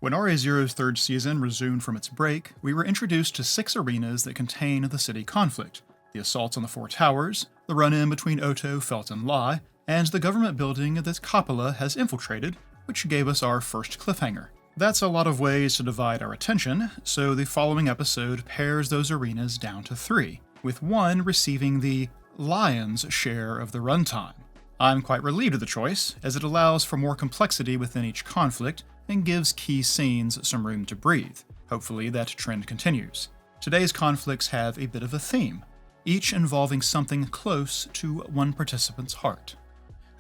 When RA0's third season resumed from its break, we were introduced to 6 arenas that contain the city conflict: the assaults on the 4 towers, the run-in between Otto, Felt, and Lai, and the government building that Coppola has infiltrated, which gave us our first cliffhanger. That's a lot of ways to divide our attention, so the following episode pares those arenas down to 3, with one receiving the lion's share of the runtime. I'm quite relieved of the choice, as it allows for more complexity within each conflict and gives key scenes some room to breathe. Hopefully that trend continues. Today's conflicts have a bit of a theme, each involving something close to one participant's heart.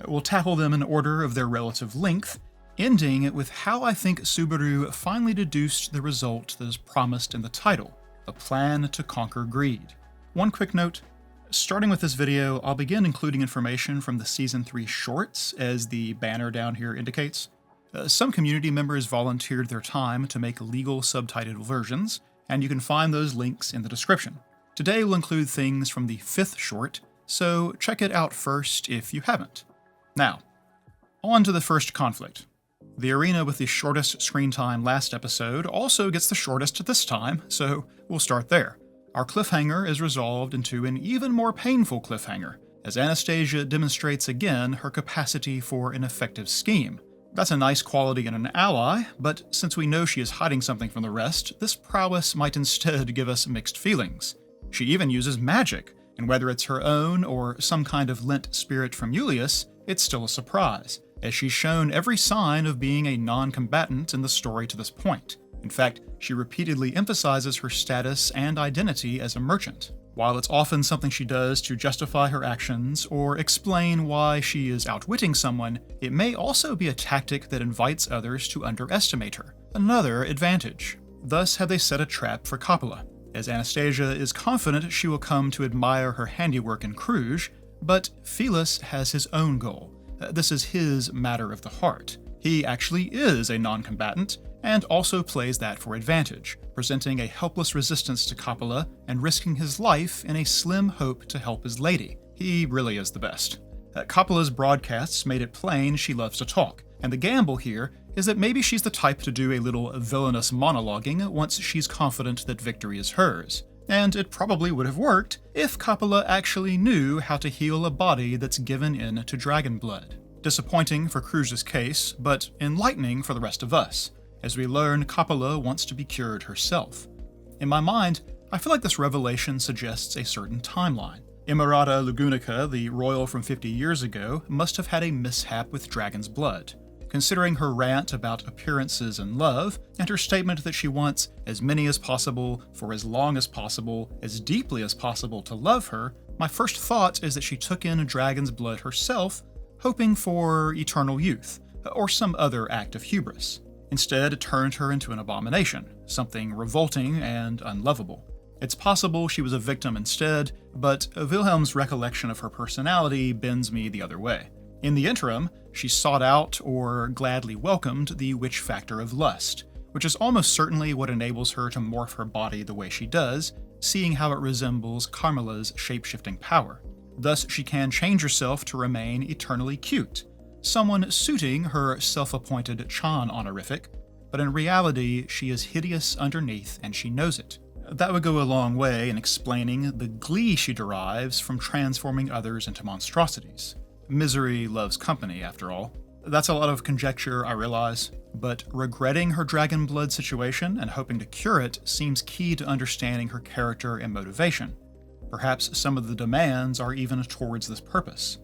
We'll tackle them in order of their relative length, ending with how I think Subaru finally deduced the result that is promised in the title, the plan to conquer greed. One quick note, starting with this video, I'll begin including information from the Season 3 shorts, as the banner down here indicates. Some community members volunteered their time to make legal subtitled versions, and you can find those links in the description. Today we'll include things from the 5th short, so check it out first if you haven't. Now, on to the first conflict. The arena with the shortest screen time last episode also gets the shortest this time, so we'll start there. Our cliffhanger is resolved into an even more painful cliffhanger, as Anastasia demonstrates again her capacity for an effective scheme. That's a nice quality in an ally, but since we know she is hiding something from the rest, this prowess might instead give us mixed feelings. She even uses magic, and whether it's her own or some kind of lent spirit from Julius, it's still a surprise, as she's shown every sign of being a non-combatant in the story to this point. In fact, she repeatedly emphasizes her status and identity as a merchant. While it's often something she does to justify her actions or explain why she is outwitting someone, it may also be a tactic that invites others to underestimate her. Another advantage. Thus have they set a trap for Coppola, as Anastasia is confident she will come to admire her handiwork in Cruz, but Felis has his own goal. This is his matter of the heart. He actually is a non-combatant, and also plays that for advantage, presenting a helpless resistance to Coppola and risking his life in a slim hope to help his lady. He really is the best. Coppola's broadcasts made it plain she loves to talk, and the gamble here is that maybe she's the type to do a little villainous monologuing once she's confident that victory is hers. And it probably would have worked if Coppola actually knew how to heal a body that's given in to dragon blood. Disappointing for Cruz's case, but enlightening for the rest of us, as we learn Coppola wants to be cured herself. In my mind, I feel like this revelation suggests a certain timeline. Emirata Lugunica, the royal from 50 years ago, must have had a mishap with dragon's blood. Considering her rant about appearances and love, and her statement that she wants as many as possible, for as long as possible, as deeply as possible to love her, my first thought is that she took in dragon's blood herself, hoping for eternal youth, or some other act of hubris. Instead, it turned her into an abomination, something revolting and unlovable. It's possible she was a victim instead, but Wilhelm's recollection of her personality bends me the other way. In the interim, she sought out or gladly welcomed the witch factor of lust, which is almost certainly what enables her to morph her body the way she does, seeing how it resembles Carmela's shape-shifting power. Thus, she can change herself to remain eternally cute, someone suiting her self-appointed Chan honorific, but in reality, she is hideous underneath and she knows it. That would go a long way in explaining the glee she derives from transforming others into monstrosities. Misery loves company, after all. That's a lot of conjecture, I realize, but regretting her dragon blood situation and hoping to cure it seems key to understanding her character and motivation. Perhaps some of the demands are even towards this purpose.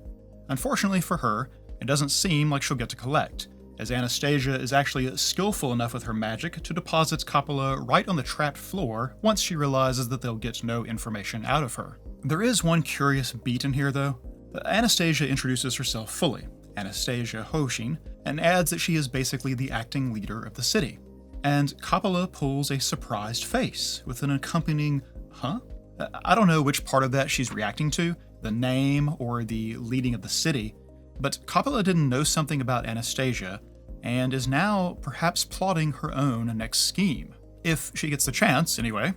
Unfortunately for her, it doesn't seem like she'll get to collect, as Anastasia is actually skillful enough with her magic to deposit Coppola right on the trapped floor once she realizes that they'll get no information out of her. There is one curious beat in here though. Anastasia introduces herself fully, Anastasia Hoshin, and adds that she is basically the acting leader of the city. And Coppola pulls a surprised face with an accompanying, huh? I don't know which part of that she's reacting to, the name or the leading of the city, but Coppola didn't know something about Anastasia, and is now perhaps plotting her own next scheme. If she gets the chance, anyway.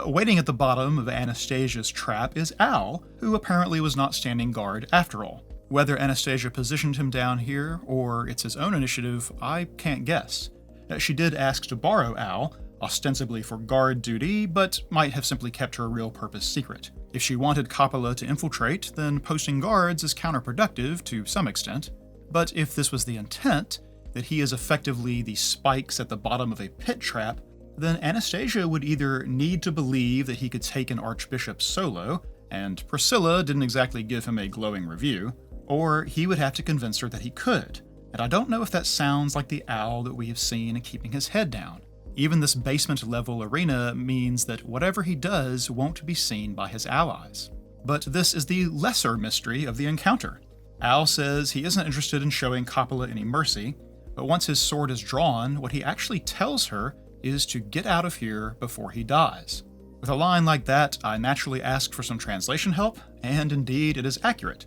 Waiting at the bottom of Anastasia's trap is Al, who apparently was not standing guard after all. Whether Anastasia positioned him down here, or it's his own initiative, I can't guess. She did ask to borrow Al, ostensibly for guard duty, but might have simply kept her real purpose secret. If she wanted Coppola to infiltrate, then posting guards is counterproductive to some extent. But if this was the intent, that he is effectively the spikes at the bottom of a pit trap, then Anastasia would either need to believe that he could take an archbishop solo, and Priscilla didn't exactly give him a glowing review, or he would have to convince her that he could. And I don't know if that sounds like the Al that we have seen keeping his head down. Even this basement-level arena means that whatever he does won't be seen by his allies. But this is the lesser mystery of the encounter. Al says he isn't interested in showing Coppola any mercy, but once his sword is drawn, what he actually tells her is to get out of here before he dies. With a line like that, I naturally asked for some translation help, and indeed it is accurate.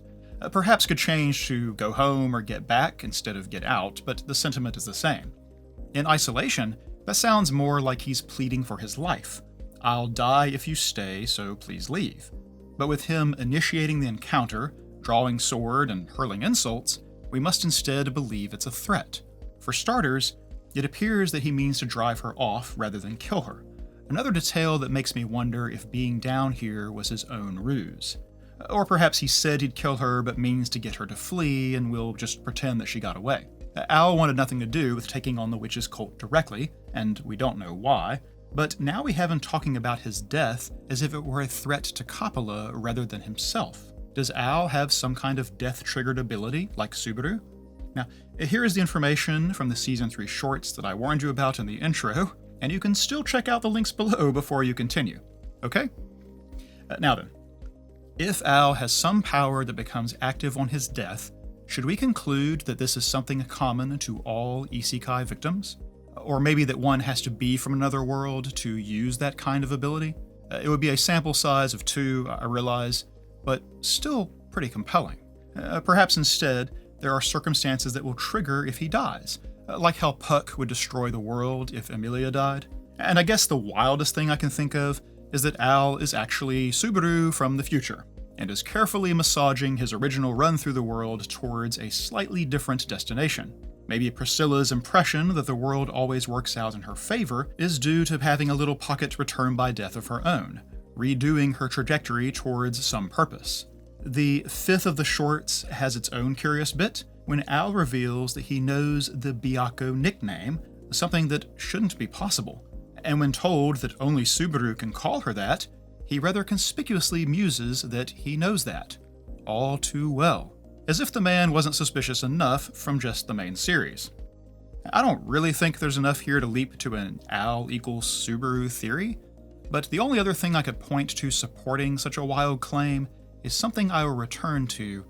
Perhaps could change to go home or get back instead of get out, but the sentiment is the same. In isolation, that sounds more like he's pleading for his life. I'll die if you stay, so please leave. But with him initiating the encounter, drawing sword, and hurling insults, we must instead believe it's a threat. For starters, it appears that he means to drive her off rather than kill her. Another detail that makes me wonder if being down here was his own ruse. Or perhaps he said he'd kill her but means to get her to flee and will just pretend that she got away. Al wanted nothing to do with taking on the witch's cult directly, and we don't know why, but now we have him talking about his death as if it were a threat to Coppola rather than himself. Does Al have some kind of death-triggered ability, like Subaru? Now, here is the information from the Season 3 shorts that I warned you about in the intro, and you can still check out the links below before you continue. Okay? Now then, if Al has some power that becomes active on his death, should we conclude that this is something common to all isekai victims? Or maybe that one has to be from another world to use that kind of ability? It would be a sample size of 2, I realize, but still pretty compelling. Perhaps instead, there are circumstances that will trigger if he dies, like how Puck would destroy the world if Emilia died. And I guess the wildest thing I can think of is that Al is actually Subaru from the future, and is carefully massaging his original run through the world towards a slightly different destination. Maybe Priscilla's impression that the world always works out in her favor is due to having a little pocket return by death of her own, redoing her trajectory towards some purpose. The 5th of the shorts has its own curious bit, when Al reveals that he knows the Byakko nickname, something that shouldn't be possible. And when told that only Subaru can call her that, he rather conspicuously muses that he knows that. All too well. As if the man wasn't suspicious enough from just the main series. I don't really think there's enough here to leap to an Al equals Subaru theory, but the only other thing I could point to supporting such a wild claim is something I will return to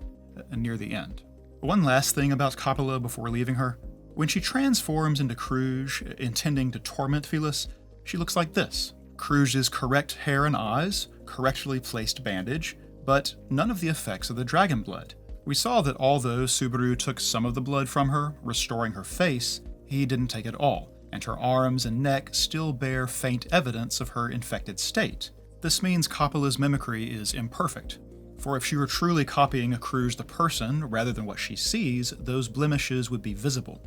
near the end. One last thing about Coppola before leaving her. When she transforms into Kruge, intending to torment Phyllis, she looks like this. Kruge's correct hair and eyes, correctly placed bandage, but none of the effects of the dragon blood. We saw that although Subaru took some of the blood from her, restoring her face, he didn't take it all, and her arms and neck still bear faint evidence of her infected state. This means Coppola's mimicry is imperfect, for if she were truly copying a Kruge the person rather than what she sees, those blemishes would be visible.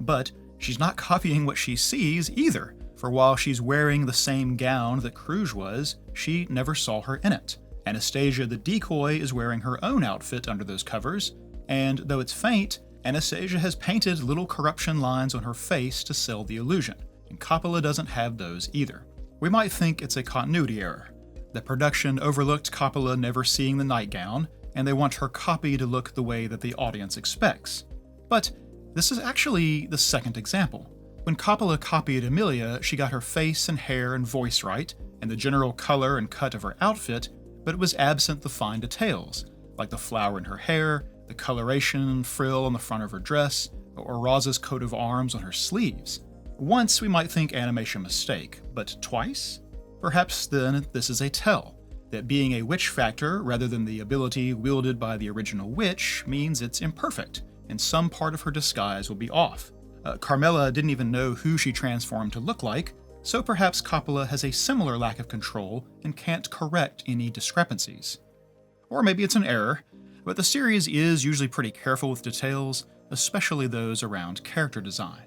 But she's not copying what she sees either, for while she's wearing the same gown that Kruge was, she never saw her in it. Anastasia the decoy is wearing her own outfit under those covers, and though it's faint, Anastasia has painted little corruption lines on her face to sell the illusion, and Coppola doesn't have those either. We might think it's a continuity error. The production overlooked Coppola never seeing the nightgown, and they want her copy to look the way that the audience expects. But this is actually the second example. When Coppola copied Emilia, she got her face and hair and voice right, and the general color and cut of her outfit, but it was absent the fine details, like the flower in her hair, the coloration and frill on the front of her dress, or Raza's coat of arms on her sleeves. Once we might think animation mistake, but twice? Perhaps then this is a tell, that being a witch factor rather than the ability wielded by the original witch means it's imperfect, and some part of her disguise will be off. Carmela didn't even know who she transformed to look like, so perhaps Coppola has a similar lack of control and can't correct any discrepancies. Or maybe it's an error, but the series is usually pretty careful with details, especially those around character design.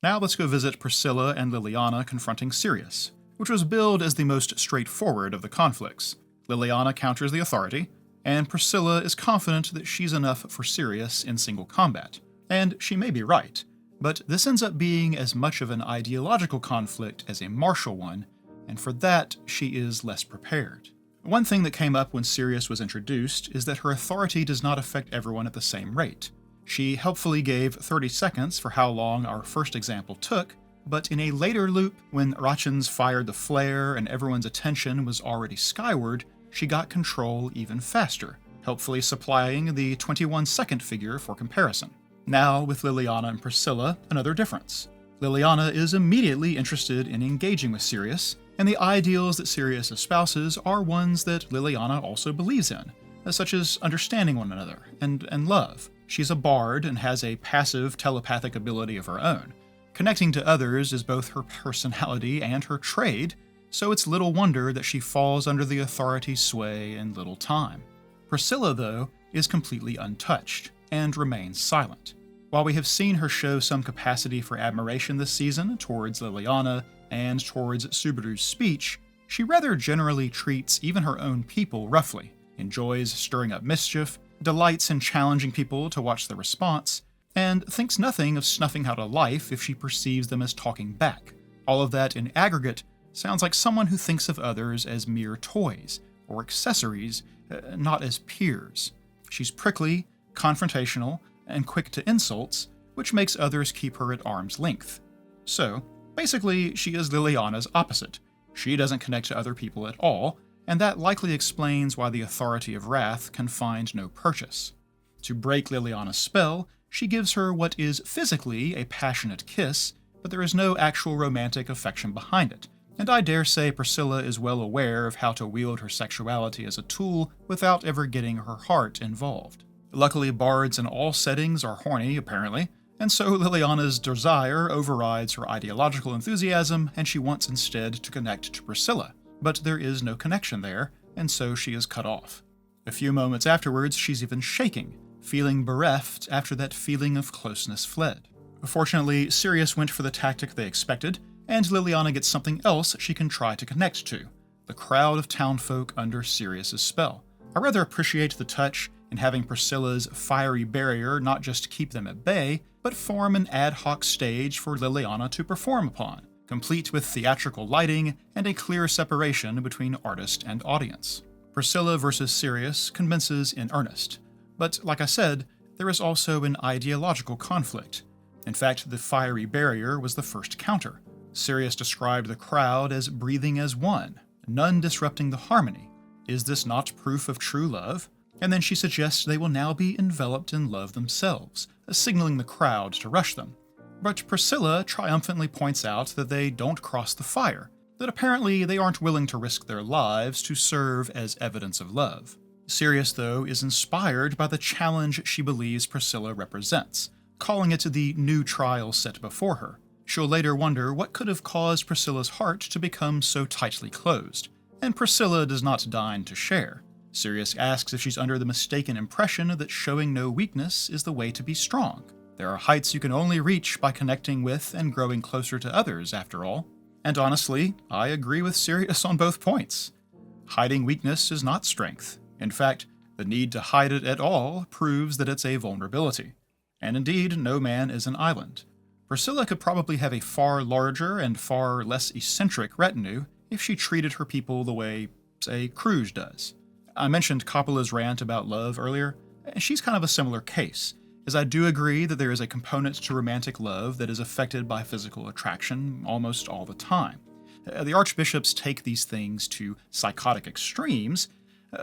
Now let's go visit Priscilla and Liliana confronting Sirius, which was billed as the most straightforward of the conflicts. Liliana counters the Authority, and Priscilla is confident that she's enough for Sirius in single combat. And she may be right, but this ends up being as much of an ideological conflict as a martial one, and for that she is less prepared. One thing that came up when Sirius was introduced is that her authority does not affect everyone at the same rate. She helpfully gave 30 seconds for how long our first example took, but in a later loop, when Rachans fired the flare and everyone's attention was already skyward, she got control even faster, helpfully supplying the 21-second figure for comparison. Now, with Liliana and Priscilla, another difference. Liliana is immediately interested in engaging with Sirius, and the ideals that Sirius espouses are ones that Liliana also believes in, such as understanding one another and love. She's a bard and has a passive telepathic ability of her own. Connecting to others is both her personality and her trade, so it's little wonder that she falls under the Authority's sway in little time. Priscilla, though, is completely untouched and remains silent. While we have seen her show some capacity for admiration this season towards Liliana and towards Subaru's speech, she rather generally treats even her own people roughly, enjoys stirring up mischief, delights in challenging people to watch their response, and thinks nothing of snuffing out a life if she perceives them as talking back. All of that in aggregate sounds like someone who thinks of others as mere toys or accessories, not as peers. She's prickly, confrontational, and quick to insults, which makes others keep her at arm's length. So, basically, she is Liliana's opposite. She doesn't connect to other people at all, and that likely explains why the Authority of Wrath can find no purchase. To break Liliana's spell, she gives her what is physically a passionate kiss, but there is no actual romantic affection behind it, and I dare say Priscilla is well aware of how to wield her sexuality as a tool without ever getting her heart involved. Luckily, bards in all settings are horny, apparently, and so Liliana's desire overrides her ideological enthusiasm, and she wants instead to connect to Priscilla. But there is no connection there, and so she is cut off. A few moments afterwards, she's even shaking, feeling bereft after that feeling of closeness fled. Fortunately, Sirius went for the tactic they expected, and Liliana gets something else she can try to connect to: the crowd of townfolk under Sirius's spell. I rather appreciate the touch in having Priscilla's fiery barrier not just keep them at bay, but form an ad hoc stage for Liliana to perform upon, complete with theatrical lighting and a clear separation between artist and audience. Priscilla versus Sirius convinces in earnest, but like I said, there is also an ideological conflict. In fact, the fiery barrier was the first counter. Sirius described the crowd as breathing as one, none disrupting the harmony. Is this not proof of true love? And then she suggests they will now be enveloped in love themselves, signaling the crowd to rush them. But Priscilla triumphantly points out that they don't cross the fire, that apparently they aren't willing to risk their lives to serve as evidence of love. Sirius, though, is inspired by the challenge she believes Priscilla represents, calling it the new trial set before her. She'll later wonder what could have caused Priscilla's heart to become so tightly closed, and Priscilla does not deign to share. Sirius asks if she's under the mistaken impression that showing no weakness is the way to be strong. There are heights you can only reach by connecting with and growing closer to others, after all. And honestly, I agree with Sirius on both points. Hiding weakness is not strength. In fact, the need to hide it at all proves that it's a vulnerability. And indeed, no man is an island. Priscilla could probably have a far larger and far less eccentric retinue if she treated her people the way, say, Cruz does. I mentioned Coppola's rant about love earlier, and she's kind of a similar case, as I do agree that there is a component to romantic love that is affected by physical attraction almost all the time. The archbishops take these things to psychotic extremes,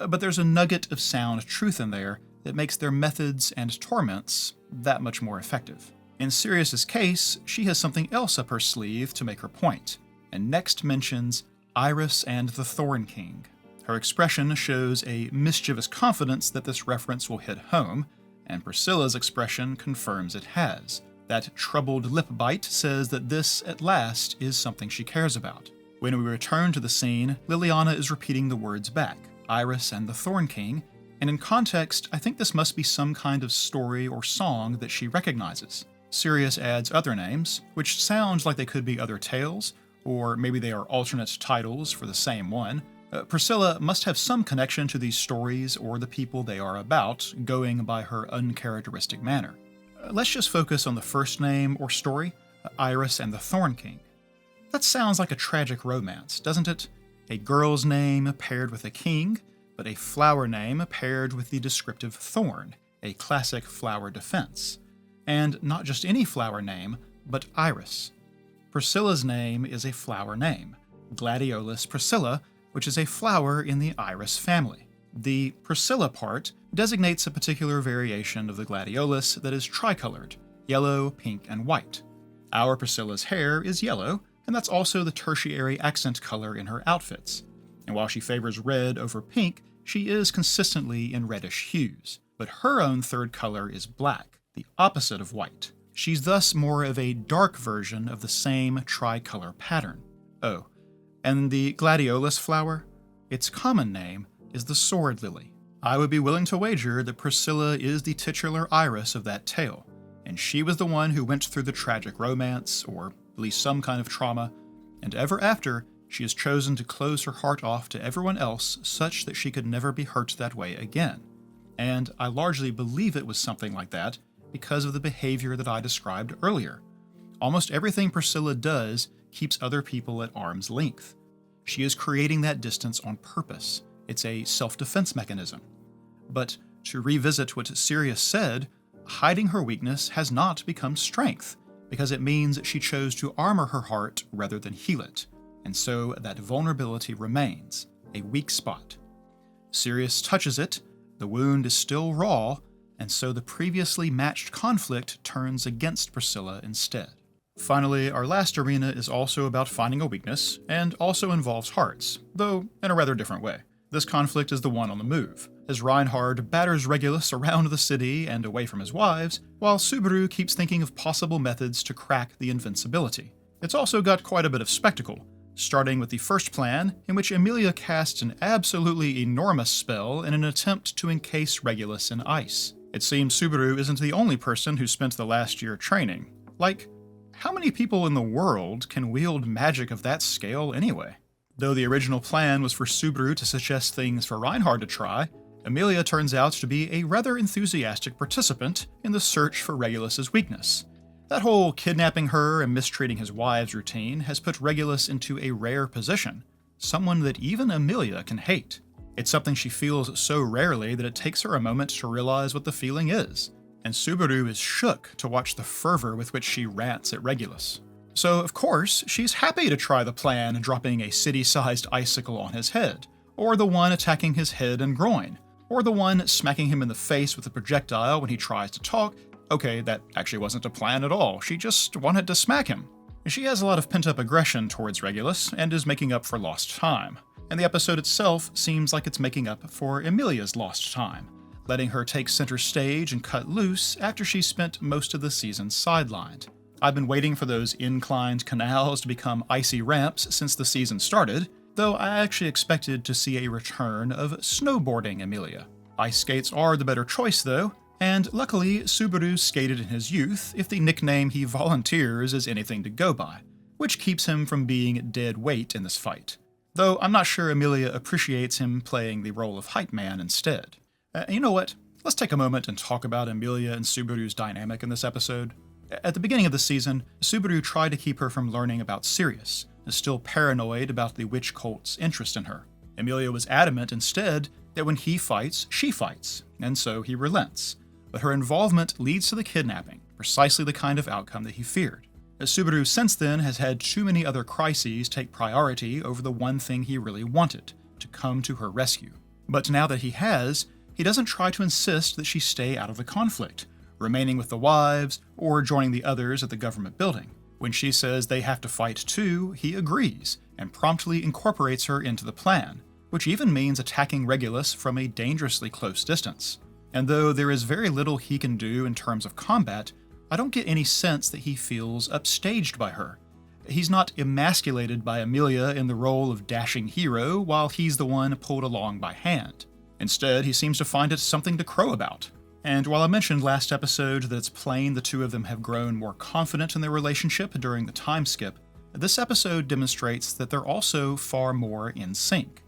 but there's a nugget of sound truth in there that makes their methods and torments that much more effective. In Sirius's case, she has something else up her sleeve to make her point, and next mentions Iris and the Thorn King. Her expression shows a mischievous confidence that this reference will hit home, and Priscilla's expression confirms it has. That troubled lip bite says that this, at last, is something she cares about. When we return to the scene, Liliana is repeating the words back, Iris and the Thorn King, and in context, I think this must be some kind of story or song that she recognizes. Sirius adds other names, which sounds like they could be other tales, or maybe they are alternate titles for the same one. Priscilla must have some connection to these stories or the people they are about, going by her uncharacteristic manner. Let's just focus on the first name or story, Iris and the Thorn King. That sounds like a tragic romance, doesn't it? A girl's name paired with a king, but a flower name paired with the descriptive thorn, a classic flower defense. And not just any flower name, but Iris. Priscilla's name is a flower name, Gladiolus Priscilla, which is a flower in the iris family. The Priscilla part designates a particular variation of the gladiolus that is tricolored, yellow, pink, and white. Our Priscilla's hair is yellow, and that's also the tertiary accent color in her outfits. And while she favors red over pink, she is consistently in reddish hues. But her own third color is black, the opposite of white. She's thus more of a dark version of the same tricolor pattern. Oh, and the gladiolus flower? Its common name is the sword lily. I would be willing to wager that Priscilla is the titular Iris of that tale, and she was the one who went through the tragic romance, or at least some kind of trauma, and ever after, she has chosen to close her heart off to everyone else such that she could never be hurt that way again. And I largely believe it was something like that because of the behavior that I described earlier. Almost everything Priscilla does keeps other people at arm's length. She is creating that distance on purpose. It's a self-defense mechanism. But to revisit what Sirius said, hiding her weakness has not become strength, because it means she chose to armor her heart rather than heal it, and so that vulnerability remains, a weak spot. Sirius touches it, the wound is still raw, and so the previously matched conflict turns against Priscilla instead. Finally, our last arena is also about finding a weakness, and also involves hearts, though in a rather different way. This conflict is the one on the move, as Reinhard batters Regulus around the city and away from his wives, while Subaru keeps thinking of possible methods to crack the invincibility. It's also got quite a bit of spectacle, starting with the first plan, in which Emilia casts an absolutely enormous spell in an attempt to encase Regulus in ice. It seems Subaru isn't the only person who spent the last year training. Like, how many people in the world can wield magic of that scale anyway? Though the original plan was for Subaru to suggest things for Reinhard to try, Emilia turns out to be a rather enthusiastic participant in the search for Regulus's weakness. That whole kidnapping her and mistreating his wives routine has put Regulus into a rare position, someone that even Emilia can hate. It's something she feels so rarely that it takes her a moment to realize what the feeling is, and Subaru is shook to watch the fervor with which she rants at Regulus. So, of course, she's happy to try the plan dropping a city-sized icicle on his head, or the one attacking his head and groin, or the one smacking him in the face with a projectile when he tries to talk. Okay, that actually wasn't a plan at all, she just wanted to smack him. She has a lot of pent-up aggression towards Regulus, and is making up for lost time. And the episode itself seems like it's making up for Emilia's lost time, letting her take center stage and cut loose after she spent most of the season sidelined. I've been waiting for those inclined canals to become icy ramps since the season started, though I actually expected to see a return of snowboarding Emilia. Ice skates are the better choice though, and luckily Subaru skated in his youth if the nickname he volunteers is anything to go by, which keeps him from being dead weight in this fight. Though I'm not sure Emilia appreciates him playing the role of hype man instead. You know what? Let's take a moment and talk about Emilia and Subaru's dynamic in this episode. At the beginning of the season, Subaru tried to keep her from learning about Sirius, still paranoid about the witch cult's interest in her. Emilia was adamant instead that when he fights, she fights, and so he relents. But her involvement leads to the kidnapping, precisely the kind of outcome that he feared. Subaru since then has had too many other crises take priority over the one thing he really wanted, to come to her rescue. But now that he has, he doesn't try to insist that she stay out of the conflict, remaining with the wives, or joining the others at the government building. When she says they have to fight too, he agrees, and promptly incorporates her into the plan, which even means attacking Regulus from a dangerously close distance. And though there is very little he can do in terms of combat, I don't get any sense that he feels upstaged by her. He's not emasculated by Emilia in the role of dashing hero, while he's the one pulled along by hand. Instead, he seems to find it something to crow about. And while I mentioned last episode that it's plain the two of them have grown more confident in their relationship during the time skip, this episode demonstrates that they're also far more in sync.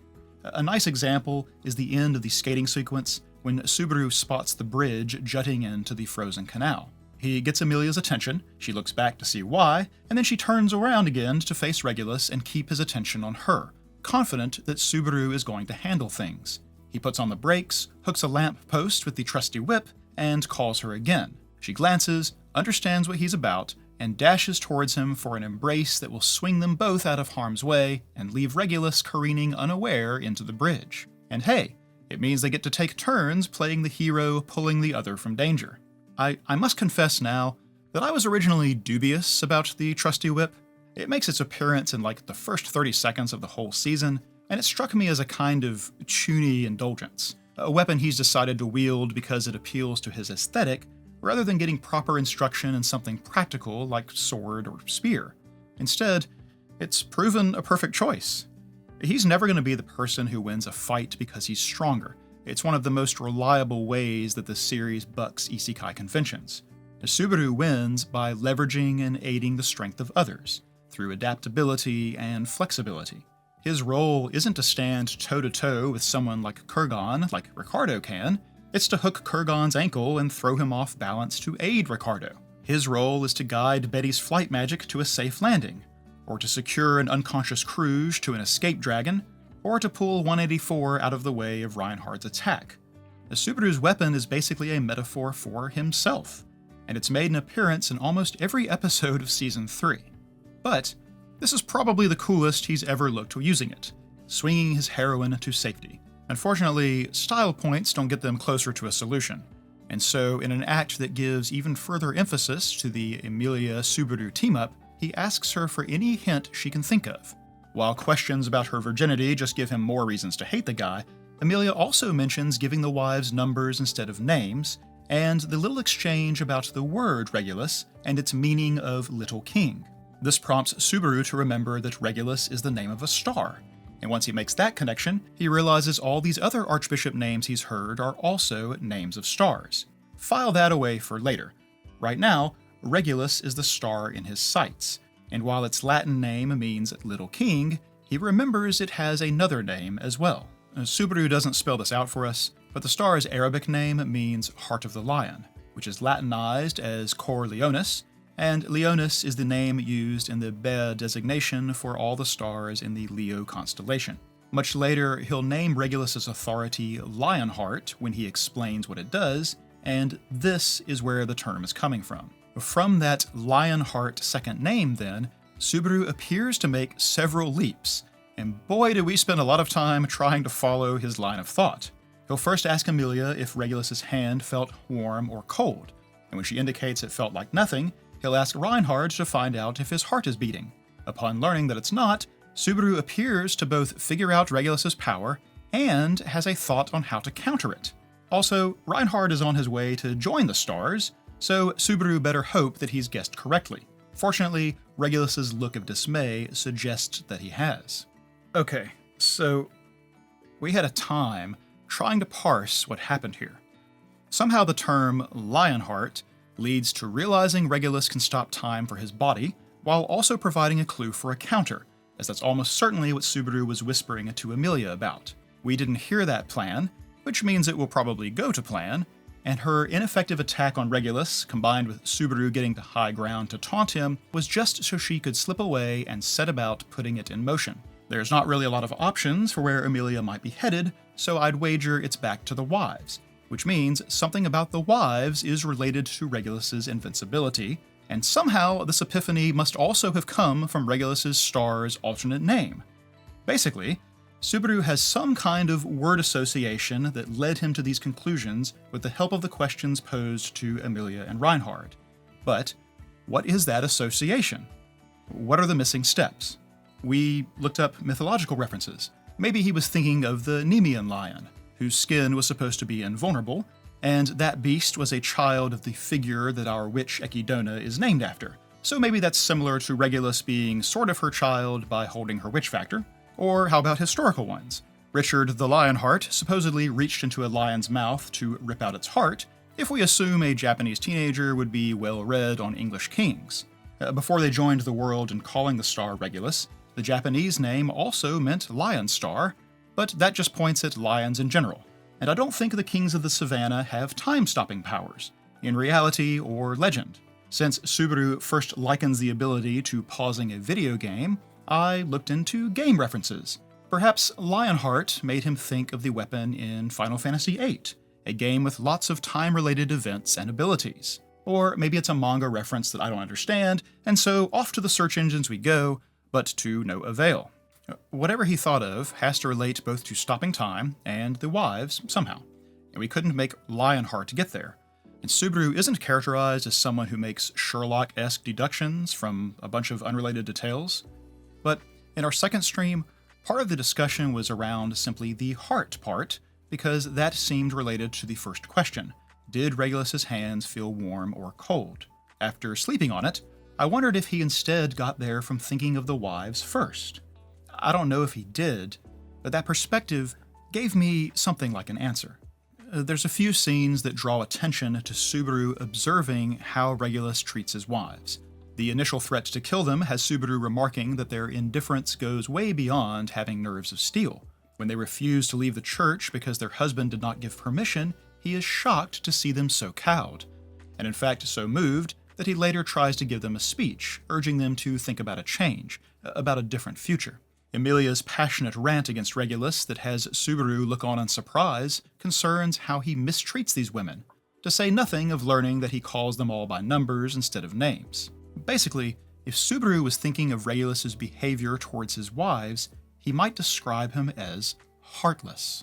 A nice example is the end of the skating sequence when Subaru spots the bridge jutting into the frozen canal. He gets Emilia's attention, she looks back to see why, and then she turns around again to face Regulus and keep his attention on her, confident that Subaru is going to handle things. He puts on the brakes, hooks a lamp post with the trusty whip, and calls her again. She glances, understands what he's about, and dashes towards him for an embrace that will swing them both out of harm's way and leave Regulus careening unaware into the bridge. And hey, it means they get to take turns playing the hero pulling the other from danger. I must confess now that I was originally dubious about the trusty whip. It makes its appearance in like the first 30 seconds of the whole season, and it struck me as a kind of chuny indulgence, a weapon he's decided to wield because it appeals to his aesthetic, rather than getting proper instruction in something practical like sword or spear. Instead, it's proven a perfect choice. He's never going to be the person who wins a fight because he's stronger. It's one of the most reliable ways that the series bucks isekai conventions. Subaru wins by leveraging and aiding the strength of others, through adaptability and flexibility. His role isn't to stand toe-to-toe with someone like Kurgan, like Ricardo can. It's to hook Kurgan's ankle and throw him off balance to aid Ricardo. His role is to guide Betty's flight magic to a safe landing, or to secure an unconscious Kruge to an escape dragon, or to pull 184 out of the way of Reinhardt's attack. Subaru's weapon is basically a metaphor for himself, and it's made an appearance in almost every episode of Season 3. But this is probably the coolest he's ever looked using it, swinging his heroine to safety. Unfortunately, style points don't get them closer to a solution, and so in an act that gives even further emphasis to the Emilia-Subaru team-up, he asks her for any hint she can think of. While questions about her virginity just give him more reasons to hate the guy, Emilia also mentions giving the wives numbers instead of names, and the little exchange about the word Regulus and its meaning of Little King. This prompts Subaru to remember that Regulus is the name of a star, and once he makes that connection, he realizes all these other archbishop names he's heard are also names of stars. File that away for later. Right now, Regulus is the star in his sights, and while its Latin name means Little King, he remembers it has another name as well. Subaru doesn't spell this out for us, but the star's Arabic name means Heart of the Lion, which is Latinized as Cor Leonis, and Leonis is the name used in the Bea designation for all the stars in the Leo constellation. Much later, he'll name Regulus's authority Lionheart when he explains what it does, and this is where the term is coming from. From that Lionheart second name, then, Subaru appears to make several leaps, and boy do we spend a lot of time trying to follow his line of thought. He'll first ask Emilia if Regulus's hand felt warm or cold, and when she indicates it felt like nothing, he'll ask Reinhardt to find out if his heart is beating. Upon learning that it's not, Subaru appears to both figure out Regulus's power and has a thought on how to counter it. Also, Reinhardt is on his way to join the stars, so Subaru better hope that he's guessed correctly. Fortunately, Regulus's look of dismay suggests that he has. Okay, so we had a time trying to parse what happened here. Somehow the term Lionheart leads to realizing Regulus can stop time for his body, while also providing a clue for a counter, as that's almost certainly what Subaru was whispering to Emilia about. We didn't hear that plan, which means it will probably go to plan, and her ineffective attack on Regulus, combined with Subaru getting to high ground to taunt him, was just so she could slip away and set about putting it in motion. There's not really a lot of options for where Emilia might be headed, so I'd wager it's back to the wives, which means something about the wives is related to Regulus's invincibility, and somehow this epiphany must also have come from Regulus's star's alternate name. Basically, Subaru has some kind of word association that led him to these conclusions with the help of the questions posed to Emilia and Reinhardt. But what is that association? What are the missing steps? We looked up mythological references. Maybe he was thinking of the Nemean lion, whose skin was supposed to be invulnerable, and that beast was a child of the figure that our witch Echidona is named after. So maybe that's similar to Regulus being sort of her child by holding her witch factor. Or how about historical ones? Richard the Lionheart supposedly reached into a lion's mouth to rip out its heart, if we assume a Japanese teenager would be well read on English kings. Before they joined the world in calling the star Regulus, the Japanese name also meant lion star, but that just points at lions in general. And I don't think the kings of the savannah have time-stopping powers, in reality or legend. Since Subaru first likens the ability to pausing a video game, I looked into game references. Perhaps Lionheart made him think of the weapon in Final Fantasy VIII, a game with lots of time-related events and abilities. Or maybe it's a manga reference that I don't understand, and so off to the search engines we go, but to no avail. Whatever he thought of has to relate both to stopping time and the wives somehow, and we couldn't make Lionheart get there. And Subaru isn't characterized as someone who makes Sherlock-esque deductions from a bunch of unrelated details. But in our second stream, part of the discussion was around simply the heart part, because that seemed related to the first question. Did Regulus's hands feel warm or cold? After sleeping on it, I wondered if he instead got there from thinking of the wives first. I don't know if he did, but that perspective gave me something like an answer. There's a few scenes that draw attention to Subaru observing how Regulus treats his wives. The initial threat to kill them has Subaru remarking that their indifference goes way beyond having nerves of steel. When they refuse to leave the church because their husband did not give permission, he is shocked to see them so cowed, and in fact so moved that he later tries to give them a speech, urging them to think about a change, about a different future. Emilia's passionate rant against Regulus that has Subaru look on in surprise concerns how he mistreats these women, to say nothing of learning that he calls them all by numbers instead of names. Basically, if Subaru was thinking of Regulus's behavior towards his wives, he might describe him as heartless.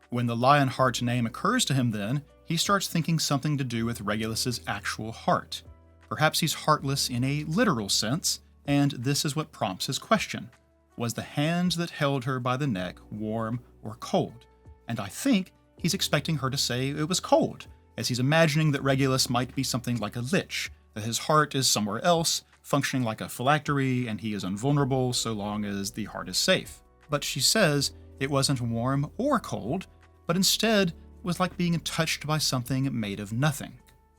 When the Lionheart name occurs to him then, he starts thinking something to do with Regulus's actual heart. Perhaps he's heartless in a literal sense, and this is what prompts his question. Was the hand that held her by the neck warm or cold? And I think he's expecting her to say it was cold, as he's imagining that Regulus might be something like a lich, that his heart is somewhere else, functioning like a phylactery, and he is invulnerable so long as the heart is safe. But she says it wasn't warm or cold, but instead was like being touched by something made of nothing.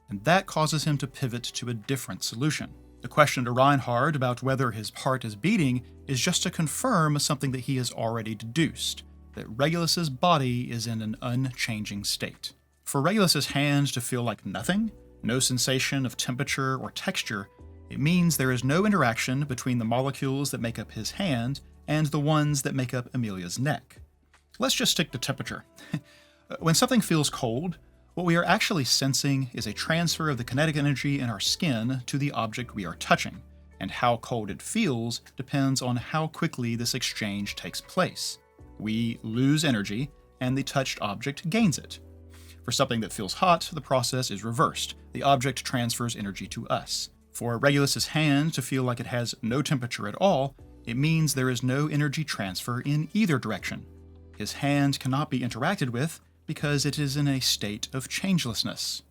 And that causes him to pivot to a different solution. The question to Reinhard about whether his heart is beating is just to confirm something that he has already deduced, that Regulus's body is in an unchanging state. For Regulus's hand to feel like nothing, no sensation of temperature or texture, it means there is no interaction between the molecules that make up his hand and the ones that make up Emilia's neck. Let's just stick to temperature. When something feels cold, what we are actually sensing is a transfer of the kinetic energy in our skin to the object we are touching, and how cold it feels depends on how quickly this exchange takes place. We lose energy, and the touched object gains it. For something that feels hot, the process is reversed. The object transfers energy to us. For Regulus's hand to feel like it has no temperature at all, it means there is no energy transfer in either direction. His hand cannot be interacted with because it is in a state of changelessness.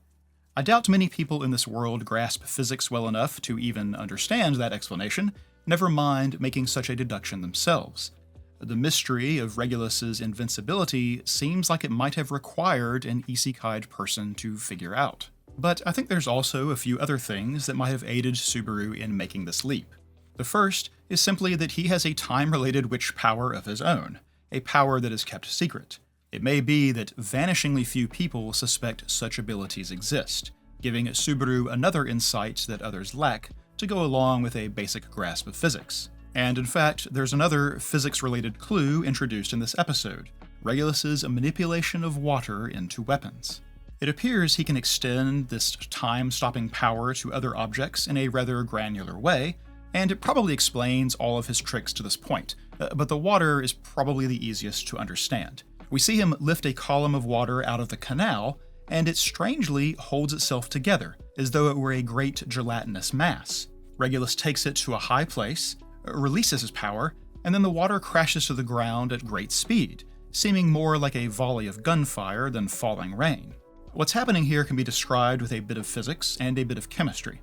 I doubt many people in this world grasp physics well enough to even understand that explanation, never mind making such a deduction themselves. The mystery of Regulus's invincibility seems like it might have required an isekai person to figure out. But I think there's also a few other things that might have aided Subaru in making this leap. The first is simply that he has a time-related witch power of his own, a power that is kept secret. It may be that vanishingly few people suspect such abilities exist, giving Subaru another insight that others lack to go along with a basic grasp of physics. And in fact, there's another physics-related clue introduced in this episode, Regulus's manipulation of water into weapons. It appears he can extend this time-stopping power to other objects in a rather granular way, and it probably explains all of his tricks to this point, but the water is probably the easiest to understand. We see him lift a column of water out of the canal, and it strangely holds itself together, as though it were a great gelatinous mass. Regulus takes it to a high place, releases his power, and then the water crashes to the ground at great speed, seeming more like a volley of gunfire than falling rain. What's happening here can be described with a bit of physics and a bit of chemistry.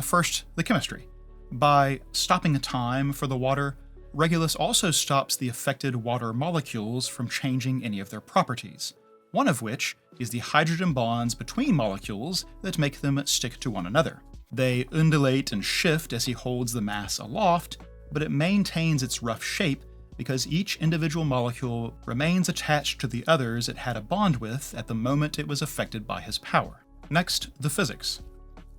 First, the chemistry. By stopping the time for the water, Regulus also stops the affected water molecules from changing any of their properties. one of which is the hydrogen bonds between molecules that make them stick to one another. They undulate and shift as he holds the mass aloft, but it maintains its rough shape because each individual molecule remains attached to the others it had a bond with at the moment it was affected by his power. Next, the physics.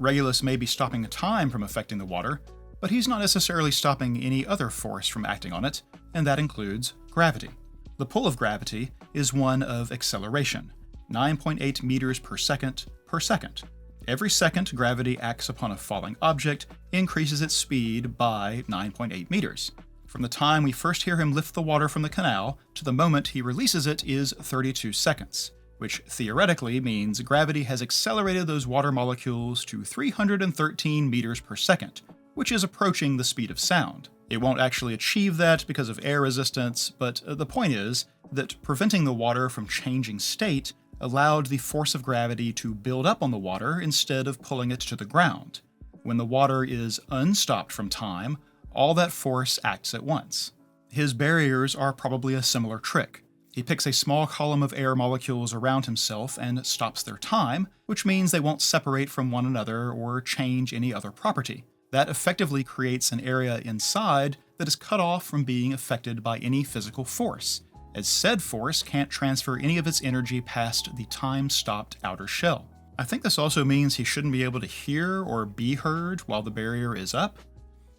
Regulus may be stopping time from affecting the water, but he's not necessarily stopping any other force from acting on it, and that includes gravity. The pull of gravity is one of acceleration, 9.8 meters per second per second. Every second gravity acts upon a falling object increases its speed by 9.8 meters. From the time we first hear him lift the water from the canal to the moment he releases it is 32 seconds, which theoretically means gravity has accelerated those water molecules to 313 meters per second, which is approaching the speed of sound. It won't actually achieve that because of air resistance, but the point is that preventing the water from changing state allowed the force of gravity to build up on the water instead of pulling it to the ground. When the water is unstopped from time, all that force acts at once. His barriers are probably a similar trick. He picks a small column of air molecules around himself and stops their time, which means they won't separate from one another or change any other property. That effectively creates an area inside that is cut off from being affected by any physical force, as said force can't transfer any of its energy past the time-stopped outer shell. I think this also means he shouldn't be able to hear or be heard while the barrier is up,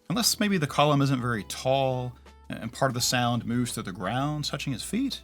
unless maybe the column isn't very tall and part of the sound moves through the ground, touching his feet.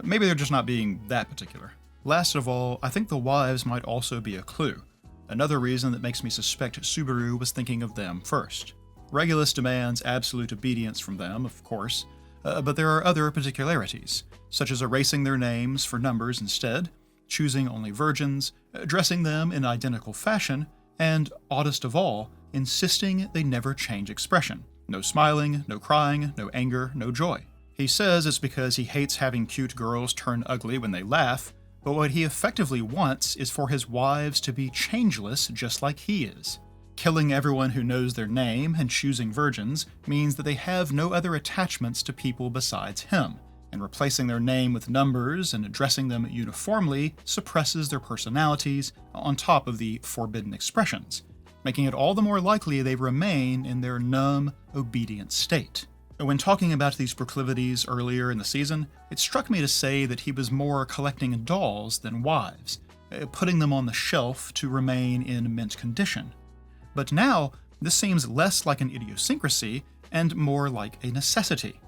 Maybe they're just not being that particular. Last of all, I think the wives might also be a clue. Another reason that makes me suspect Subaru was thinking of them first. Regulus demands absolute obedience from them, of course, but there are other particularities, such as erasing their names for numbers instead, choosing only virgins, dressing them in identical fashion, and, oddest of all, insisting they never change expression. No smiling, no crying, no anger, no joy. He says it's because he hates having cute girls turn ugly when they laugh, but what he effectively wants is for his wives to be changeless just like he is. Killing everyone who knows their name and choosing virgins means that they have no other attachments to people besides him, and replacing their name with numbers and addressing them uniformly suppresses their personalities on top of the forbidden expressions, making it all the more likely they remain in their numb, obedient state. When talking about these proclivities earlier in the season, it struck me to say that he was more collecting dolls than wives, putting them on the shelf to remain in mint condition. But now, this seems less like an idiosyncrasy and more like a necessity.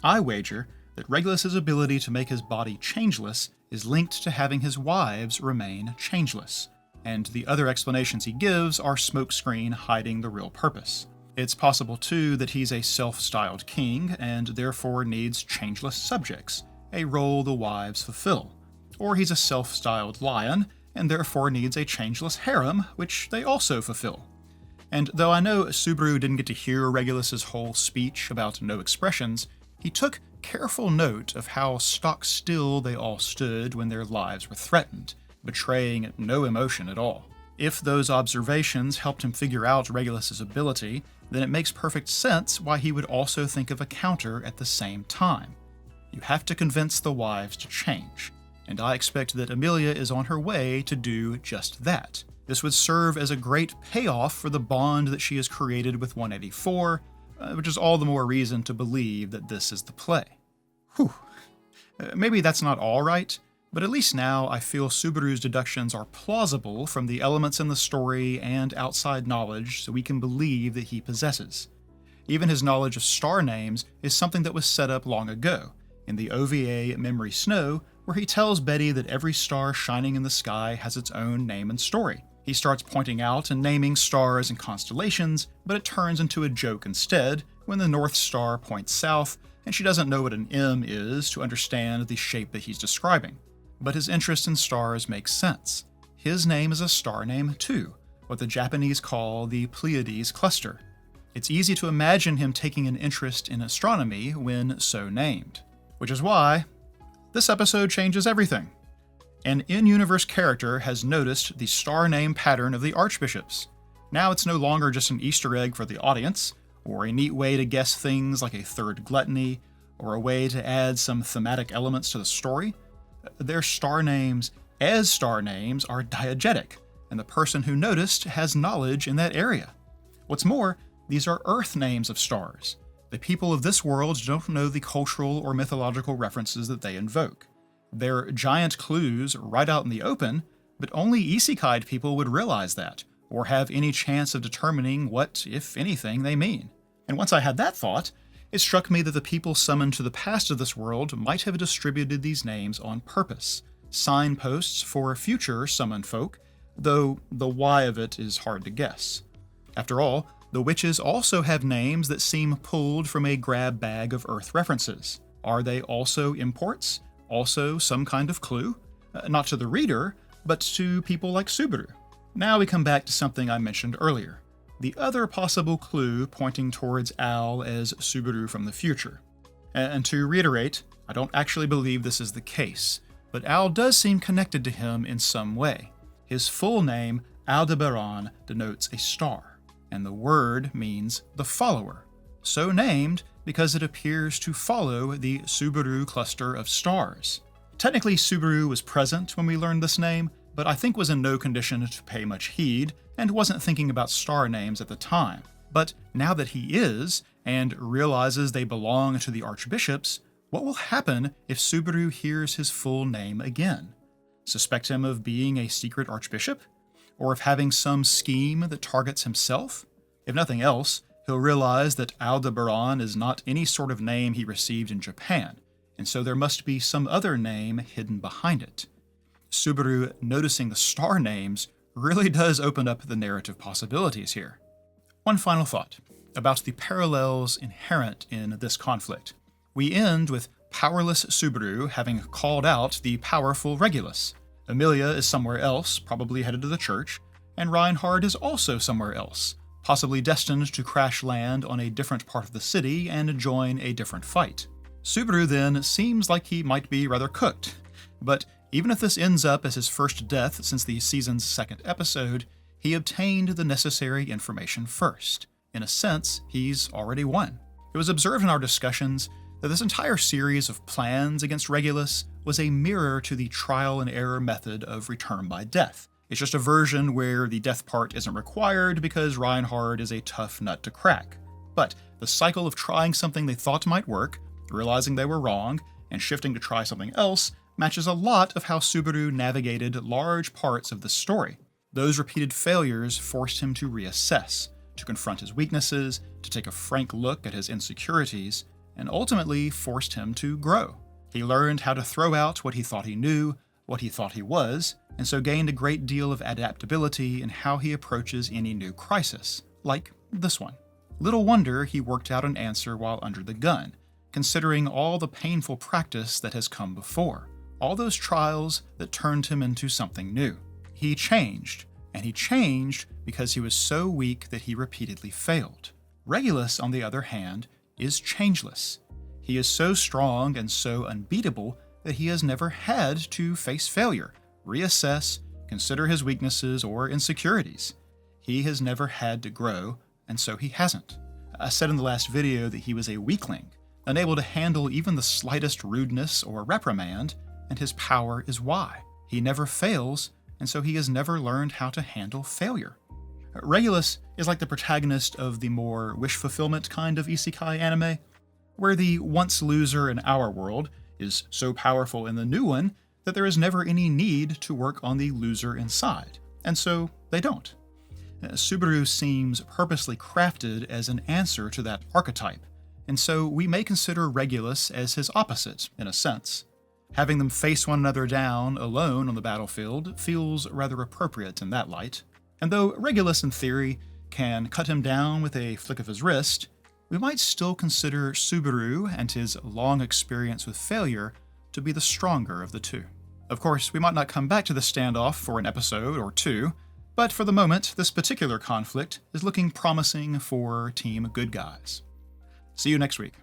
I wager that Regulus's ability to make his body changeless is linked to having his wives remain changeless, and the other explanations he gives are smokescreen hiding the real purpose. It's possible, too, that he's a self-styled king and therefore needs changeless subjects, a role the wives fulfill. Or he's a self-styled lion and therefore needs a changeless harem, which they also fulfill. And though I know Subaru didn't get to hear Regulus's whole speech about no expressions, he took careful note of how stock still they all stood when their lives were threatened, betraying no emotion at all. If those observations helped him figure out Regulus's ability, then it makes perfect sense why he would also think of a counter at the same time. You have to convince the wives to change, and I expect that Emilia is on her way to do just that. This would serve as a great payoff for the bond that she has created with 184, which is all the more reason to believe that this is the play. Whew. Maybe that's not all right, but at least now I feel Subaru's deductions are plausible from the elements in the story and outside knowledge so we can believe that he possesses. Even his knowledge of star names is something that was set up long ago, in the OVA Memory Snow, where he tells Betty that every star shining in the sky has its own name and story. He starts pointing out and naming stars and constellations, but it turns into a joke instead when the North Star points south and she doesn't know what an M is to understand the shape that he's describing. But his interest in stars makes sense. His name is a star name too, what the Japanese call the Pleiades cluster. It's easy to imagine him taking an interest in astronomy when so named. Which is why this episode changes everything. An in-universe character has noticed the star name pattern of the archbishops. Now it's no longer just an Easter egg for the audience, or a neat way to guess things like a third gluttony, or a way to add some thematic elements to the story. Their star names as star names are diegetic, and the person who noticed has knowledge in that area. What's more, these are Earth names of stars. The people of this world don't know the cultural or mythological references that they invoke. They're giant clues right out in the open, but only isekai people would realize that, or have any chance of determining what, if anything, they mean. And once I had that thought, it struck me that the people summoned to the past of this world might have distributed these names on purpose, signposts for future summoned folk, though the why of it is hard to guess. After all, the witches also have names that seem pulled from a grab bag of Earth references. Are they also imports? Also some kind of clue? Not to the reader, but to people like Subaru. Now we come back to something I mentioned earlier. The other possible clue pointing towards Al as Subaru from the future. And to reiterate, I don't actually believe this is the case, but Al does seem connected to him in some way. His full name, Aldebaran, denotes a star, and the word means the follower, so named because it appears to follow the Subaru cluster of stars. Technically, Subaru was present when we learned this name, but I think was in no condition to pay much heed and wasn't thinking about star names at the time. But now that he is, and realizes they belong to the archbishops, what will happen if Subaru hears his full name again? Suspect him of being a secret archbishop? Or of having some scheme that targets himself? If nothing else, he'll realize that Aldebaran is not any sort of name he received in Japan, and so there must be some other name hidden behind it. Subaru noticing the star names really does open up the narrative possibilities here. One final thought about the parallels inherent in this conflict. We end with powerless Subaru having called out the powerful Regulus. Emilia is somewhere else, probably headed to the church, and Reinhard is also somewhere else, possibly destined to crash land on a different part of the city and join a different fight. Subaru then seems like he might be rather cooked, but even if this ends up as his first death since the season's second episode, he obtained the necessary information first. In a sense, he's already won. It was observed in our discussions that this entire series of plans against Regulus was a mirror to the trial and error method of return by death. It's just a version where the death part isn't required because Reinhard is a tough nut to crack. But the cycle of trying something they thought might work, realizing they were wrong, and shifting to try something else matches a lot of how Subaru navigated large parts of the story. Those repeated failures forced him to reassess, to confront his weaknesses, to take a frank look at his insecurities, and ultimately forced him to grow. He learned how to throw out what he thought he knew, what he thought he was, and so gained a great deal of adaptability in how he approaches any new crisis, like this one. Little wonder he worked out an answer while under the gun, considering all the painful practice that has come before, all those trials that turned him into something new. He changed, and he changed because he was so weak that he repeatedly failed. Regulus, on the other hand, is changeless. He is so strong and so unbeatable that he has never had to face failure, reassess, consider his weaknesses or insecurities. He has never had to grow, and so he hasn't. I said in the last video that he was a weakling, unable to handle even the slightest rudeness or reprimand, and his power is why. He never fails, and so he has never learned how to handle failure. Regulus is like the protagonist of the more wish fulfillment kind of isekai anime, where the once loser in our world is so powerful in the new one that there is never any need to work on the loser inside, and so they don't. Subaru seems purposely crafted as an answer to that archetype, and so we may consider Regulus as his opposite, in a sense. Having them face one another down alone on the battlefield feels rather appropriate in that light. And though Regulus in theory can cut him down with a flick of his wrist, we might still consider Subaru and his long experience with failure to be the stronger of the two. Of course, we might not come back to the standoff for an episode or two, but for the moment, this particular conflict is looking promising for Team Good Guys. See you next week.